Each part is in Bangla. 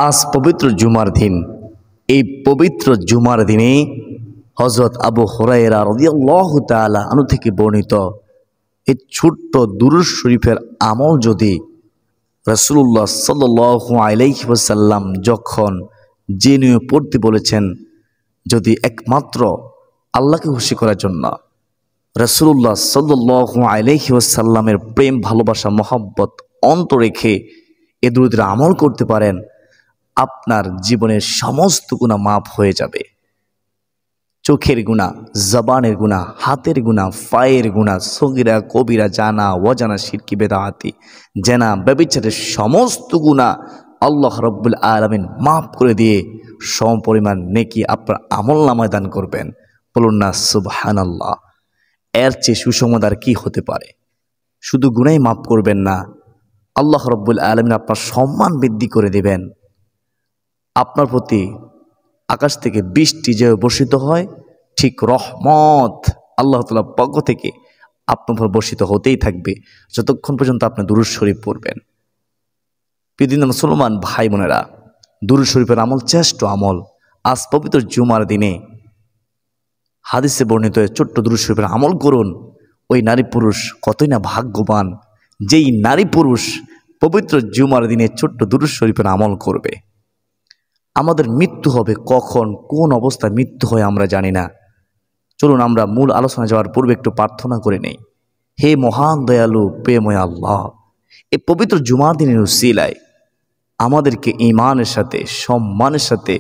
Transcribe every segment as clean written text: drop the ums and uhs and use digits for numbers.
আজ পবিত্র জুমার দিন। এই পবিত্র জুমার দিনে হযরত আবু হুরায়রা রাদিয়াল্লাহু তাআলা আনহু থেকে বর্ণিত এই ছোট্ট দুরূদ শরীফের আমল যদি রাসূলুল্লাহ সাল্লাল্লাহু আলাইহি ওয়াসাল্লাম যখন জেনে পড়তে বলেছেন, যদি একমাত্র আল্লাহকে খুশি করার জন্য রাসূলুল্লাহ সাল্লাল্লাহু আলাইহি ওয়াসাল্লামের প্রেম ভালোবাসা মহব্বত অন্তর রেখে এ দুরূদের আমল করতে পারেন, আপনার জীবনের সমস্ত গুনাহ মাফ হয়ে যাবে। চোখের গুনাহ, জবানের গুনাহ, হাতের গুনাহ, পায়ের গুনাহ, সগীরা কবিরা, জানা অজানা, শিরকি বেদাতি, জেনা ব্যভিচারের সমস্ত গুনাহ আল্লাহ রাব্বুল আলামিন মাফ করে দিয়ে সমপরিমাণ নেকি আপনার আমলনামায় দান করবেন। বলুন না সুবহানাল্লাহ। এর চেয়ে সুসংবাদ আর কি হতে পারে? শুধু গুনাহই মাফ করবেন না, আল্লাহ রাব্বুল আলামিন আপনার সম্মান বৃদ্ধি করে দেবেন। আপনার প্রতি আকাশ থেকে বৃষ্টি যে বর্ষিত হয়, ঠিক রহমত আল্লাহ তাআলার পক্ষ থেকে আপনার উপর বর্ষিত হতেই থাকবে যতক্ষণ পর্যন্ত আপনি দুরূদ শরীফ পড়বেন। প্রিয় মুসলমান ভাই বোনেরা, দুরূদ শরীফের আমল শ্রেষ্ঠ আমল। আজ পবিত্র জুমার দিনে হাদিসে বর্ণিত ছোট্ট দুরূদ শরীফের আমল করুন। ওই নারী পুরুষ কতই না ভাগ্যবান, যেই নারী পুরুষ পবিত্র জুমার দিনে ছোট্ট দুরূদ শরীফের আমল করবে। আমাদের মৃত্যু হবে কখন, কোন অবস্থায় মৃত্যু হয় আমরা জানি না। চলুন আমরা মূল আলোচনা যাওয়ার পূর্বে একটু প্রার্থনা করে নেই। হে মহান দয়ালু প্রেমময় আল্লাহ, এই পবিত্র জুমার দিনের উসিলায় আমাদেরকে ঈমানের সাথে সম্মানের সাথে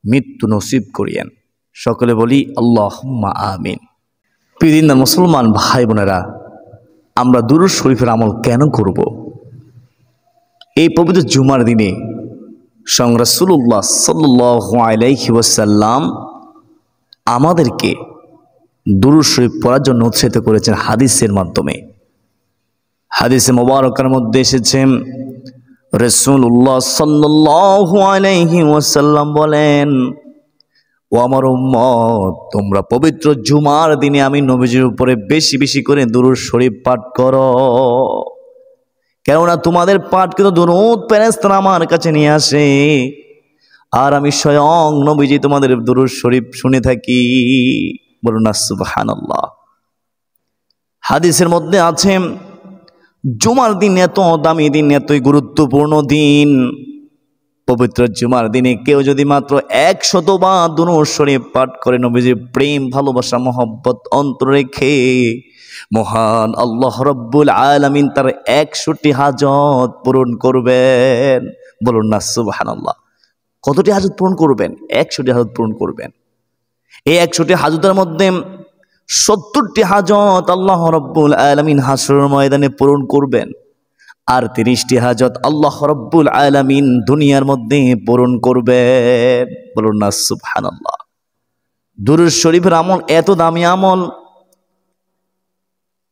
মৃত্যু নসিব করিয়েন। সকলে বলি আল্লাহুম্মা আমিন। প্রিয় মুসলমান ভাই বোনেরা, আমরা দুরূদ শরীফের আমল কেন করব? এই পবিত্র জুমার দিনে স্বয়ং রাসূলুল্লাহ সাল্লাল্লাহু আলাইহি ওয়াসাল্লাম আমাদেরকে দুরূদ শরীফ পড়ার জন্য উৎসাহিত করেছেন হাদিসের মাধ্যমে। হাদিসে মোবারকার মধ্যে এসেছে, রাসূলুল্লাহ সাল্লাল্লাহু আলাইহি ওয়াসাল্লাম বলেন, ও আমার উম্মত, তোমরা পবিত্র জুমার দিনে আমি নবীজির উপরে বেশি বেশি করে দুরূদ শরীফ পাঠ করো, কেননা তোমাদের পাঠ কিন্তু দুরূদ ফেরেশতারা আমার কাছে নিয়ে আসে, আর আমি স্বয়ং নবীজি তোমাদের দুরূদ শরীফ শুনে থাকি। বলুন না সুবহানাল্লাহ। হাদিসের মধ্যে আছে, জুমার দিন এত দামি দিন, এতই গুরুত্বপূর্ণ দিন। পবিত্র জুমার দিনে কেউ যদি মাত্র 100 বার দুরূদ শরীফ পাঠ করে, নবীজির প্রেম ভালোবাসা মহব্বত অন্তর রেখে, মহান আল্লাহ রাব্বুল আলামিন তার 100টি হাজত পূরণ করবেন। বলুন না সুবহানাল্লাহ। কতটি হাজত পূরণ করবেন? 100টি হাজত পূরণ করবেন। এই 100টি হাজতের মধ্যে 70টি হাজত আল্লাহ রাব্বুল আলামিন হাসরের ময়দানে পূরণ করবেন, আর 30টি হাজত আল্লাহ রাব্বুল আলামিন দুনিয়ার মধ্যে পূরণ করবেন। বলুন না সুবহানাল্লাহ। দুরূদ শরীফের আমল এত দামি আমল,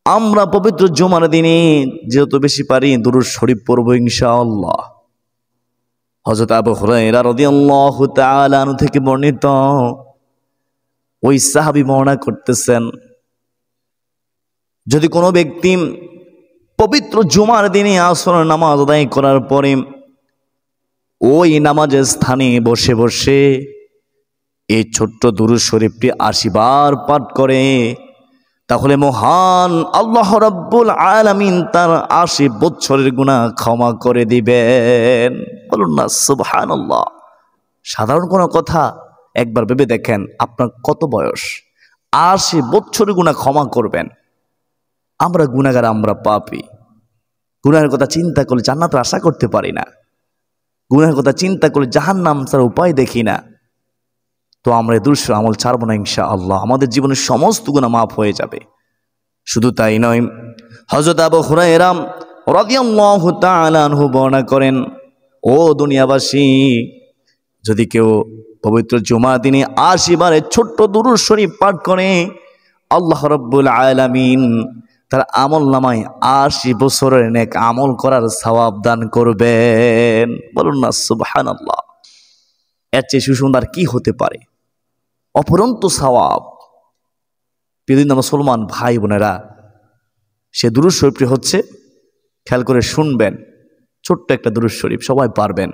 আমরা পবিত্র জুমার দিনে যত বেশি পারি দুরূদ শরীফ পড়ব ইনশাআল্লাহ। হযরত আবু হুরায়রা রাদিয়াল্লাহু তাআলা আনহু থেকে বর্ণিত, ওই সাহাবী বর্ণনা করতেছেন, যদি কোনো ব্যক্তি পবিত্র জুমার দিনে আসরের নামাজ আদায় করার পরে ওই নামাজের স্থানে বসে বসে এই ছোট্ট দুরূদ শরীফটি 80 বার পাঠ করে, তাহলে মহান আল্লাহ রাব্বুল আলামিন তার 80 বছরের গুনাহ ক্ষমা করে দিবেন। বলুন না সুবহানাল্লাহ। সাধারণ কোনো কথা? একবার ভেবে দেখেন, আপনার কত বয়স, 80 বছরের গুনাহ ক্ষমা করবেন। আমরা গুনাহগার, আমরা পাপী। গুনাহের কথা চিন্তা করলে জান্নাতের আশা করতে পারি না, গুনাহের কথা চিন্তা করলে জাহান্নাম ছাড়া উপায় দেখি না। তো আমরা দুরূদ শরীফ আমল ছাড়ব না ইনশাআল্লাহ। আমাদের জীবনের সমস্ত গুনাহ মাফ হয়ে যাবে। শুধু তাই নয়, হযরত আবু হুরায়রা রাদিয়াল্লাহু তাআলা আনহু বর্ণনা করেন, ও দুনিয়াবাসী, যদি কেউ পবিত্র জুমার দিনে 80 বারের ছোট্ট দুরূদ শরীফ পাঠ করে, আল্লাহ রাব্বুল আলামিন তার আমলনামায় 80 বছরের নেক আমল করার সওয়াব দান করবেন। বলুন না সুবহানাল্লাহ। এর চেয়ে সুসুন্দর কি হতে পারে? অপরন্ত সওয়াব। প্রিয় মুসলমান ভাই বোনেরা, সে দুরূদ শরীফটি হচ্ছে, খেয়াল করে শুনবেন, ছোট্ট একটা দুরূদ শরীফ, সবাই পারবেন।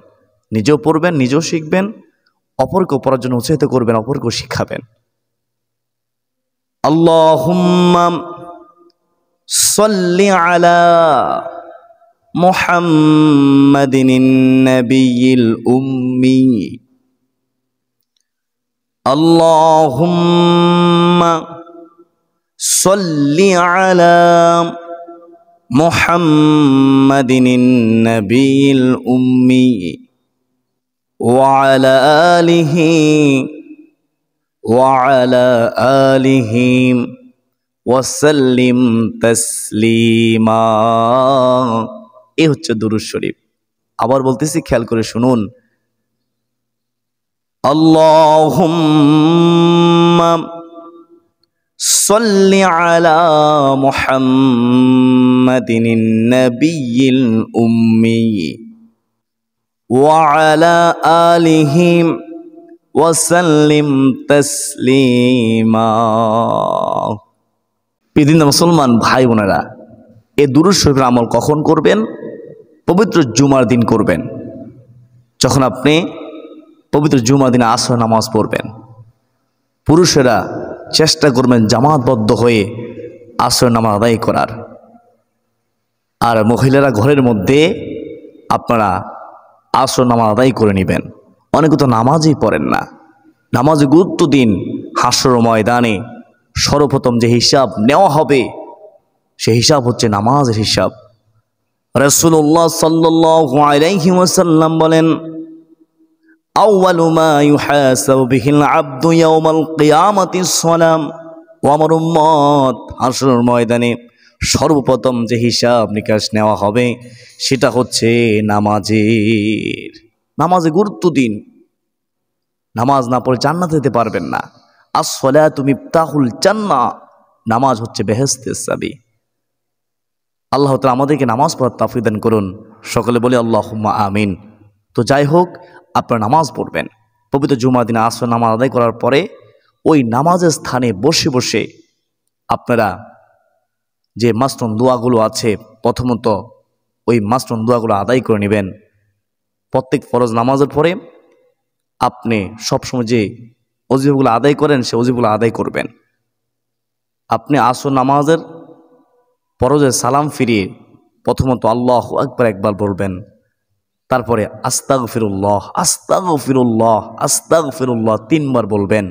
নিজেও পড়বেন, নিজেও শিখবেন, অপরকে পড়ার জন্য উৎসাহিত করবেন, অপরকেও শিখাবেন। আল্লাহুম্মা সাল্লি আলা মুহাম্মাদিন নাবিয়িল উম্মি। আল্লাহুম্মা সাল্লি আলা মুহাম্মাদিন নাবিয়িল উম্মি ওয়া আলা আলিহি وعلى آله وسلم تسليما। এই হচ্ছে দুরূদ শরীফ। আবার বলতেছি, খেয়াল করে শুনুন। আল্লাহুম্মা সাল্লি আলা মুহাম্মাদিন নাবিয়িল উম্মি ওয়া আলা আলিহি ওয়াসাল্লিম তাসলিমা। পৃথিবীর মুসলমান ভাই বোনেরা, এই দুরূদ শরীফের আমল কখন করবেন? পবিত্র জুমার দিন করবেন। যখন আপনি পবিত্র জুমার দিনে আসর নামাজ পড়বেন, পুরুষেরা চেষ্টা করবেন জামাতবদ্ধ হয়ে আসর নামাজ আদায় করার। আর মহিলারা ঘরের মধ্যে আপনারা আসর নামাজ আদায় করে নেবেন। অনেকে তো নামাজই পড়েন না। নামাজে গুরুত্ব দিন। হাসর ময়দানে সর্বপ্রথম যে হিসাব নেওয়া হবে, সেই হিসাব হচ্ছে নামাজের হিসাব। রাসূলুল্লাহ সাল্লাল্লাহু আলাইহি ওয়াসাল্লাম বলেন, আউয়ালু মা ইউহাসাবু বিহিল আবদু ইয়াউমাল কিয়ামাতিস সালাম। ও আমার উম্মত, হাসর ময়দানে সর্বপ্রথম যে হিসাব নিকাশ নেওয়া হবে সেটা হচ্ছে নামাজের। নামাজে গুরুত্ব দিন। নামাজ না পড়ে জান্নাতে যেতে পারবেন না। আস-সালাতু মিফতাহুল জান্নাহ, নামাজ হচ্ছে বেহেশতের চাবি। আল্লাহ তাআলা আমাদেরকে নামাজ পড়ার তৌফিক দান করুন। সকলে বলি আল্লাহুম্মা আমিন। তো যাই হোক, আপনারা নামাজ পড়বেন। পবিত্র জুমার দিনে আসর নামাজ আদায় করার পরে ওই নামাজের স্থানে বসে বসে আপনারা যে মাসনুন দোয়াগুলো আছে, প্রথমত ওই মাসনুন দোয়াগুলো আদায় করে নেবেন। প্রত্যেক ফরজ নামাজের পরে আপনি সবসময় যে ওজিফাগুলো আদায় করেন সে ওজিফাগুলো আদায় করবেন। আপনি আসর নামাজের ফরজের সালাম ফিরিয়ে প্রথমত আল্লাহু আকবার একবার বলবেন, তারপরে আস্তাগফিরুল্লাহ আস্তাগফিরুল্লাহ আস্তাগফিরুল্লাহ 3 বার বলবেন।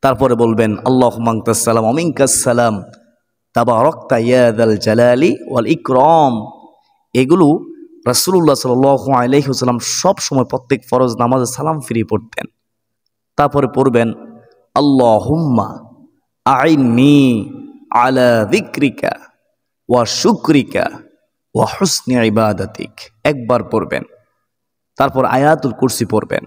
তারপরে বলবেন আল্লাহুম্মা আনতাস সালাম ওয়া মিনকাস সালাম তাবারাকতা ইয়া যাল জালালি ওয়াল ইকরাম। এগুলো রাসূলুল্লাহ সাল্লাল্লাহু আলাইহি ওয়াসাল্লাম সব সময় প্রত্যেক ফরজ নামাজে সালাম ফিরিয়ে পড়তেন। তারপরে পড়বেন আল্লাহুম্মা আইন্নি আলা যিকরিকা ওয়া শুকরিকা ওয়া হুসনি ইবাদাতিক, একবার পড়বেন। তারপর আয়াতুল কুরসি পড়বেন।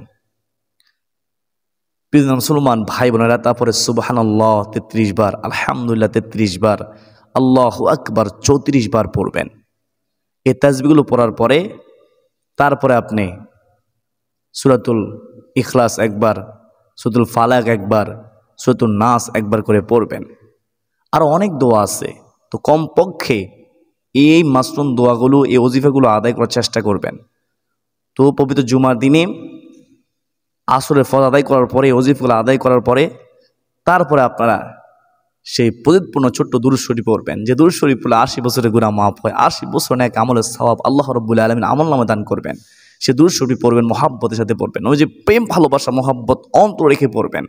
প্রিয় মুসলমান ভাই বোনেরা, তারপরে সুবহানাল্লাহ 33 বার, আলহামদুলিল্লাহ 33 বার, আল্লাহু আকবার 34 বার পড়বেন। এই তাসবিহগুলো পড়ার পরে তারপরে আপনি সূরাতুল ইখলাস একবার, সূরাতুল ফালাক একবার, সূরাতুন নাস একবার করে পড়বেন। আর অনেক দোয়া আছে, তো কমপক্ষে এই মাসনুন দোয়াগুলো, এই ওজিফাগুলো আদায় করার চেষ্টা করবেন। তো পবিত্র জুমার দিনে আসরের ফরজ আদায় করার পরে, ওজিফাগুলো আদায় করার পরে তারপরে আপনারা সেই পবিত্রপূর্ণ ছোট্ট দুরূদ শরীফ পড়বেন, যে দুরূদ শরীফ পড়লে 80 বছরের গুনাহ মাফ হয়, 80 বছর নেক আমলের সওয়াব আল্লাহ রাব্বুল আলামিন আমলনামা দান করবেন। সে দুরূদ শরীফ পড়বেন, মহব্বতের সাথে পড়বেন। ওই যে প্রেম ভালোবাসা মহব্বত অন্তর রেখে পড়বেন।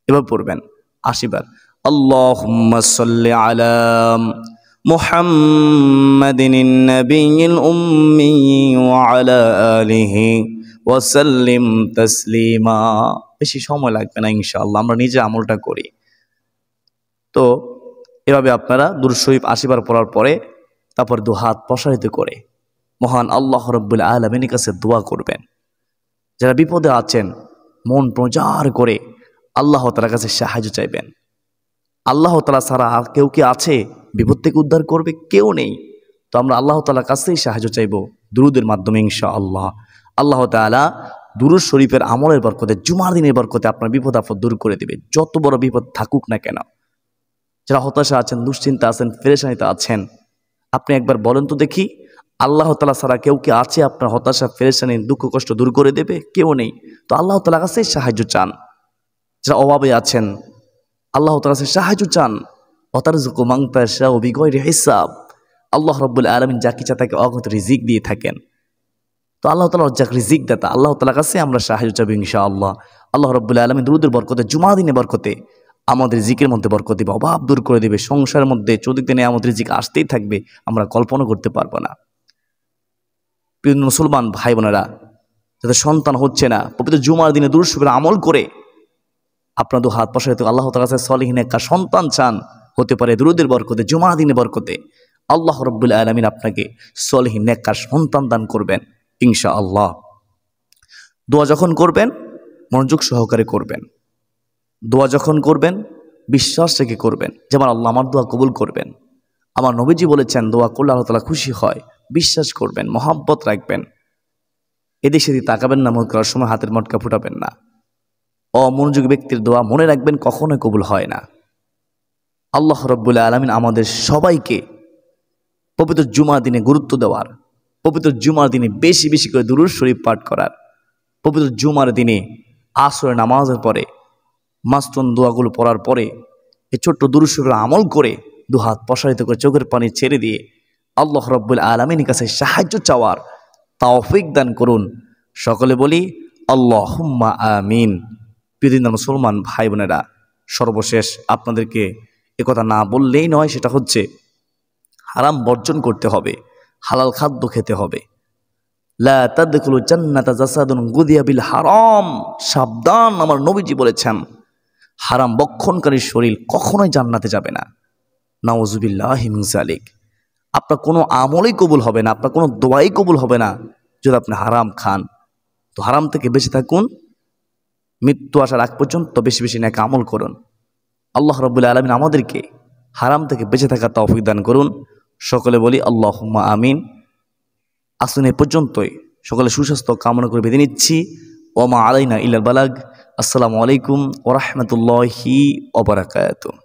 এবার পড়বেন 80 বার আল্লাহুম্মা সাল্লি আলা মুহাম্মাদিন নাবিয়িল উম্মি ওয়া আলা আলিহি ওয়া সাল্লিম তাসলিমা। বেশি সময় লাগবে না ইনশাআল্লাহ, আমরা নিজে আমলটা করি। তো এভাবে আপনারা দুরূদ শরীফ 80 বার পড়ার পরে তারপর দু হাত প্রসারিত করে মহান আল্লাহ রাব্বুল আলামিনের কাছে দোয়া করবেন। যারা বিপদে আছেন মন প্রজার করে আল্লাহ তাআলার কাছে সাহায্য চাইবেন। আল্লাহ তাআলা ছাড়া আর কেউ কি আছে বিপদ থেকে উদ্ধার করবে? কেউ নেই। তো আমরা আল্লাহ তাআলার কাছেই সাহায্য চাইব দুরূদের মাধ্যমে ইনশাআল্লাহ। আল্লাহ তাআলা দুরূদ শরীফের আমলের বরকতে, জুমার দিনের বরকতে আপনার বিপদ আপদ দূর করে দেবে, যত বড় বিপদ থাকুক না কেন। যারা হতাশা আছেন, দুশ্চিন্তা আছেন, পেরেশানিতে আছেন, আপনি একবার বলেন তো দেখি, আল্লাহ তাআলা ছাড়া কেউ কি আছে আপনার হতাশা পেরেশানি দুঃখ কষ্ট দূর করে দেবে? কেউ নেই। তো আল্লাহ তাআলার কাছে সাহায্য চান। যারা অভাবে আছেন আল্লাহ তাআলার কাছে সাহায্য চান। ওয়াতারযুকু মান তাশাউ বিগয়রি হিসাব। আল্লাহ রাব্বুল আলামিন যাকে ইচ্ছা তাকে অগণিত রিজিক দিয়ে থাকেন। তো আল্লাহ তাআলা যাক রিজিক দাতা, আল্লাহ তাআলার কাছে আমরা সাহায্য চাইব ইনশাআল্লাহ। আল্লাহ রাব্বুল আলামিন দুরুদের বরকতে, জুমা দিনে বরকতে আমাদের রিজিকের মধ্যে বরকত দিবে, অভাব দূর করে দেবে। সংসারের মধ্যে চতুর্দিক দিনে আমাদের রিজিক আসতেই থাকবে, আমরা কল্পনা করতে পারবো না। প্রিয় মুসলমান ভাই বোনেরা, যাদের সন্তান হচ্ছে না, পবিত্র জুমার দিনে দুরূদ শরীফের আমল করে আপনার দু হাত প্রসারিত আল্লাহ তাআলার কাছে সলিহিন একটা সন্তান চান, হতে পারে দুরুদের বরকতে, জুমা দিনে বরকতে আল্লাহ রাব্বুল আলামিন আপনাকে সলিহিন নেককার সন্তান দান করবেন ইনশাআল্লাহ। দোয়া যখন করবেন মনোযোগ সহকারে করবেন। দোয়া যখন করবেন বিশ্বাস রেখে করবেন, যেমন আল্লাহ আমার দোয়া কবুল করবেন। আমার নবীজি বলেছেন দোয়া করলে আল্লাহ তাআলা খুশি হয়। বিশ্বাস করবেন, মহব্বত রাখবেন। এদিক সেদিক তাকাবেন না, মত করার সময় হাতের মটকা ফুটাবেন না। অমনোযোগী ব্যক্তির দোয়া মনে রাখবেন কখনোই কবুল হয় না। আল্লাহ রাব্বুল আলামিন আমাদের সবাইকে পবিত্র জুমার দিনে গুরুত্ব দেওয়ার, পবিত্র জুমার দিনে বেশি বেশি করে দুরূদ শরীফ পাঠ করার, পবিত্র জুমার দিনে আসরের নামাজের পরে মাসতুন দোয়াগুলো পড়ার পরে এই ছোট্ট দুরূদ শরীফের আমল করে দু হাত প্রসারিত করে চোখের পানি ছেড়ে দিয়ে আল্লাহ রাব্বুল আলামিনের কাছে সাহায্য চাওয়ার তৌফিক দান করুন। সকলে বলি আল্লাহুম্মা আমিন। প্রিয় মুসলমান ভাই বোনেরা, সর্বশেষ আপনাদেরকে একথা না বললেই নয়, সেটা হচ্ছে হারাম বর্জন করতে হবে, হালাল খাদ্য খেতে হবে। লা তাদখুলু জান্নাতা জাসাদুন গুদিয়া বিল হারাম। সাবধান, আমার নবীজি বলেছেন হারাম বক্ষণকারী শরীর কখনোই জান্নাতে যাবে না। নাউযুবিল্লাহি মিন যালিক। আপনার কোনো আমলই কবুল হবে না, আপনার কোনো দোয়াই কবুল হবে না যদি আপনি হারাম খান। তো হারাম থেকে বেঁচে থাকুন, মৃত্যু আসার আগ পর্যন্ত বেশি বেশি নেক আমল করুন। আল্লাহ রাব্বুল আলামিন আমাদেরকে হারাম থেকে বেঁচে থাকার তৌফিক দান করুন। সকলে বলি আল্লাহুম্মা আমিন। আসুন এ পর্যন্তই, সকলে সুস্বাস্থ্য কামনা করে বেঁধে নিচ্ছি। ওমা আলাইনা ইল্লাল বালাগ। আসসালামু আলাইকুম ওয়া রাহমাতুল্লাহি ওয়া বারাকাতুহু।